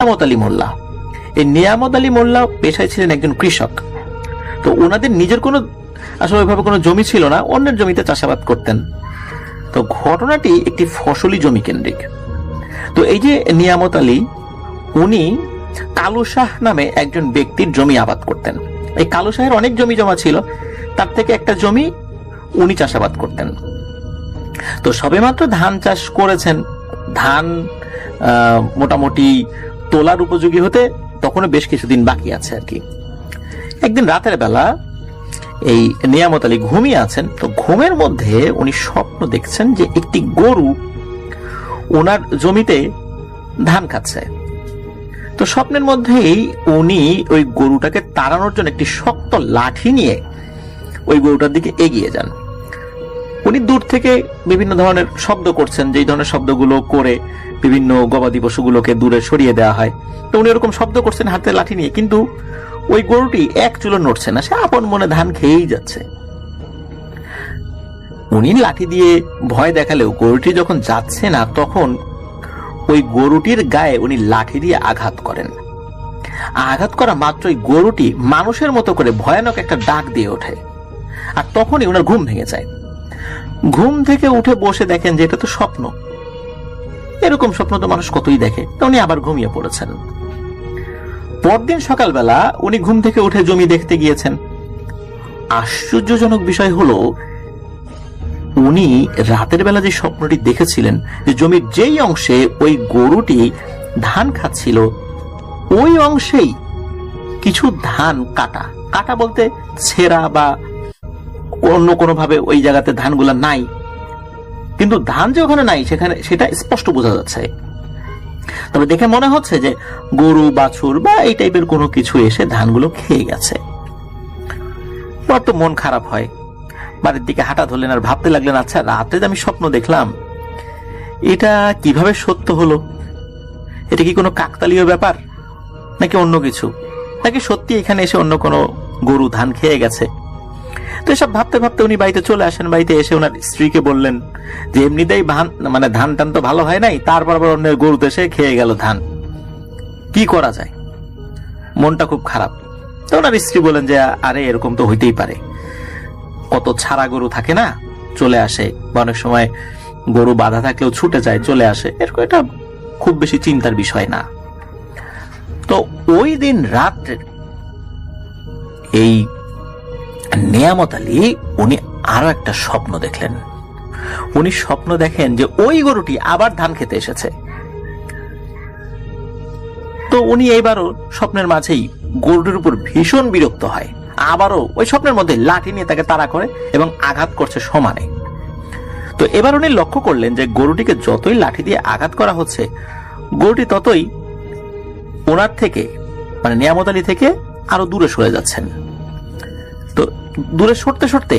নিয়ামত আলী মোল্লা। এই নিয়ামত আলী মোল্লা পেশায় ছিলেন একজন কৃষক। তো ওনাদের নিজের কোনো আসলে ওইভাবে কোনো জমি ছিল না, অন্যের জমিতে চাষাবাদ করতেন। তো ঘটনাটি একটি ফসলি জমি কেন্দ্রিক। তো এই যে নিয়ামত আলী, উনি কালু শাহ নামে একজন ব্যক্তির জমি আবাদ করতেন। এই কালু শাহের অনেক জমি জমা ছিল, তার থেকে একটা জমি উনি চাষাবাদ করতেন। তো সবেমাত্র ধান চাষ করেছেন, ধান মোটামুটি তোলার উপযোগী হতে তখনও বেশ কিছুদিন বাকি আছে আর কি। একদিন রাতের বেলা এই নিয়ামত আলী ঘুমিয়ে আছেন। তো ঘুমের মধ্যে উনি স্বপ্ন দেখছেন যে একটি গরু ওনার জমিতে ধান খাচ্ছে। তো স্বপ্নের মধ্যেই উনি ওই গরুটাকে তাড়ানোর জন্য একটি শক্ত লাঠি নিয়ে ওই গরুটার দিকে এগিয়ে যান। উনি দূর থেকে বিভিন্ন ধরনের শব্দ করছেন, যেই ধরনের শব্দগুলো করে বিভিন্ন গবাদি পশুগুলোকে দূরে সরিয়ে দেওয়া হয়। তো উনি এরকম শব্দ করছেন হাতে লাঠি নিয়ে, কিন্তু ওই গরুটি এক চুলো নড়ছে না, সে আপন মনে ধান খেয়েই যাচ্ছে। উনি লাঠি দিয়ে ভয় দেখালেও গরুটি যখন যাচ্ছে না, তখন ওই গরুটির গায়ে উনি লাঠি দিয়ে আঘাত করেন। আঘাত করা মাত্রই গরুটি মানুষের মতো করে ভয়ানক একটা ডাক দিয়ে ওঠে। আর তখনই ওনার ঘুম ভেঙে যায়। ঘুম থেকে উঠে বসে দেখেন যে এটা তো স্বপ্ন, এরকম স্বপ্ন তো মানুষ কতই দেখে। তো উনি আবার ঘুমিয়ে পড়েছেন। পরদিন সকালবেলা উনি ঘুম থেকে উঠে জমি দেখতে গিয়েছেন। আশ্চর্যজনক বিষয় হলো, উনি রাতের বেলা যে স্বপ্নটি দেখেছিলেন, যে জমির যেই অংশে ওই গরুটি ধান খাচ্ছিল, ওই অংশেই কিছু ধান কাটা। কাটা বলতে ছেঁড়া বা অন্য কোনো ভাবে ওই জায়গাতে ধানগুলা নাই, কিন্তু ধান যে ওখানে নাই সেখানে সেটা স্পষ্ট বোঝা যাচ্ছে। তবে দেখে মনে হচ্ছে যে গরু বাছুর বা এই টাইপের কোনো কিছু এসে ধানগুলো খেয়ে গেছে। বড় তো মন খারাপ হয়। বাড়ির দিকে হাঁটা ধরলেন আর ভাবতে লাগলেন, আচ্ছা রাতে আমি স্বপ্ন দেখলাম, এটা কিভাবে সত্য হলো? এটা কি কোনো কাকতালীয় ব্যাপার নাকি অন্য কিছু, নাকি সত্যি এখানে এসে অন্য কোনো গরু ধান খেয়ে গেছে? তো এসব ভাবতে ভাবতে উনি বাড়িতে চলে আসেন। বাড়িতে এসে ওনার স্ত্রীকে বললেন যে এমনিতেই ধান টান তো ভালো হয় নাই, তারপর আবার অন্য গরুতে এসে খেয়ে গেল ধান, কি করা যায়? মনটা খুব খারাপ। তো ওনার স্ত্রী বলেন যে আরে এরকম তো হইতেই পারে, কত ছাড়া গরু থাকে না, চলে আসে, বা অনেক সময় গরু বাধা থাকলেও ছুটে যায়, চলে আসে, এরকম এটা খুব বেশি চিন্তার বিষয় না। তো ওই দিন রাত্রে এই নিয়ামত আলী উনি আরো একটা স্বপ্ন দেখলেন। উনি স্বপ্ন দেখেন যে ওই গরুটি আবার ধান খেতে এসেছে। তো উনি এইবারও স্বপ্নের মাঝেই গরুটির উপর ভীষণ বিরক্ত হয়, আবারও ওই স্বপ্নের মধ্যে লাঠি নিয়ে তাকে তাড়া করে এবং আঘাত করছে সমানে। তো এবার উনি লক্ষ্য করলেন যে গরুটিকে যতই লাঠি দিয়ে আঘাত করা হচ্ছে, গরুটি ততই ওনার থেকে নিয়ামত আলী থেকে আরো দূরে সরে যাচ্ছেন। তো দূরে সরতে সরতে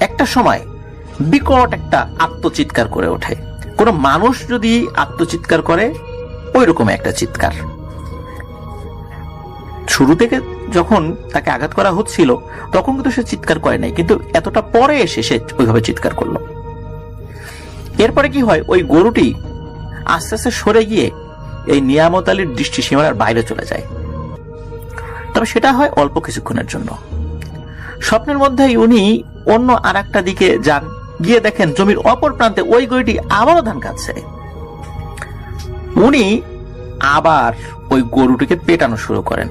একটা সময় বিকট একটা আত্মচিৎকার করে ওঠে। কোন মানুষ যদি আত্মচিৎকার করে ওই রকম একটা চিৎকার। শুরু থেকে যখন তাকে আঘাত করা হচ্ছিল তখন কিন্তু সে চিৎকার করে নাই, কিন্তু এতটা পরে এসে সে ওইভাবে চিৎকার করলো। এরপরে কি হয়, ওই গরুটি আস্তে আস্তে সরে গিয়ে এই নিয়ামত আলীর দৃষ্টি সীমানার বাইরে চলে যায়। তবে সেটা হয় অল্প কিছুক্ষণের জন্য। স্বপ্নের মধ্যেই উনি অন্য আর একটা দিকে যান, গিয়ে দেখেন জমির অপর প্রান্তে ওই গরুটি আবারও ধান খাচ্ছে। উনি আবার ওই গরুটিকে পেটানো শুরু করেন,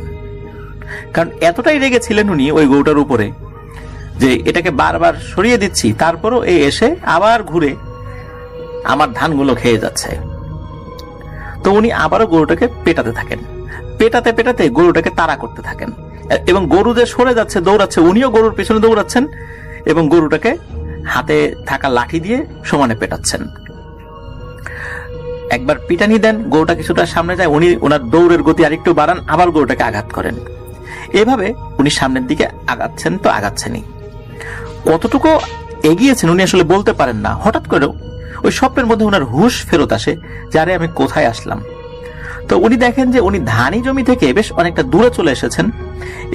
কারণ এতটাই রেগেছিলেন উনি ওই গরুটার উপরে যে এটাকে বারবার সরিয়ে দিচ্ছি, তারপরও এ এসে আবার ঘুরে আমার ধানগুলো খেয়ে যাচ্ছে। তো উনি আবারও গরুটাকে পেটাতে থাকেন। পেটাতে পেটাতে গরুটাকে তাড়া করতে থাকেন, এবং গরু যে সরে যাচ্ছে দৌড়াচ্ছে, উনিও গরুর পিছনে দৌড়াচ্ছেন এবং গরুটাকে হাতে থাকা লাঠি দিয়ে সমানে পেটাচ্ছেন। একবার পিটানি দেন, গরুটা কিছুটা সামনে যায়, উনি ওনার দৌড়ের গতি আরেকটু বাড়ান, আবার গরুটাকে আঘাত করেন। এভাবে উনি সামনের দিকে আগাচ্ছেন তো আগাচ্ছেনই। কতটুকু এগিয়েছেন উনি আসলে বলতে পারেন না। হঠাৎ করেও ওই স্বপ্নের মধ্যে ওনার হুঁশ ফেরত আসে যে আরে আমি কোথায় আসলাম। তো উনি দেখেন যে উনি ধানি জমি থেকে বেশ অনেকটা দূরে চলে এসেছেন,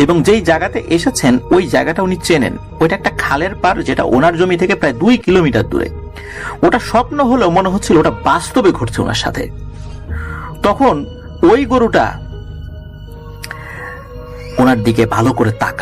এবং যেই জায়গাতে এসেছেন ওই জায়গাটা উনি চেনেন। ওইটা একটা খালের পার, যেটা ওনার জমি থেকে প্রায় 2 কিলোমিটার দূরে। ওটা স্বপ্ন হলেও মনে হচ্ছিল ওটা বাস্তবে ঘটছে ওনার সাথে। তখন ওই গরুটা ওনার দিকে ভালো করে তাকায়।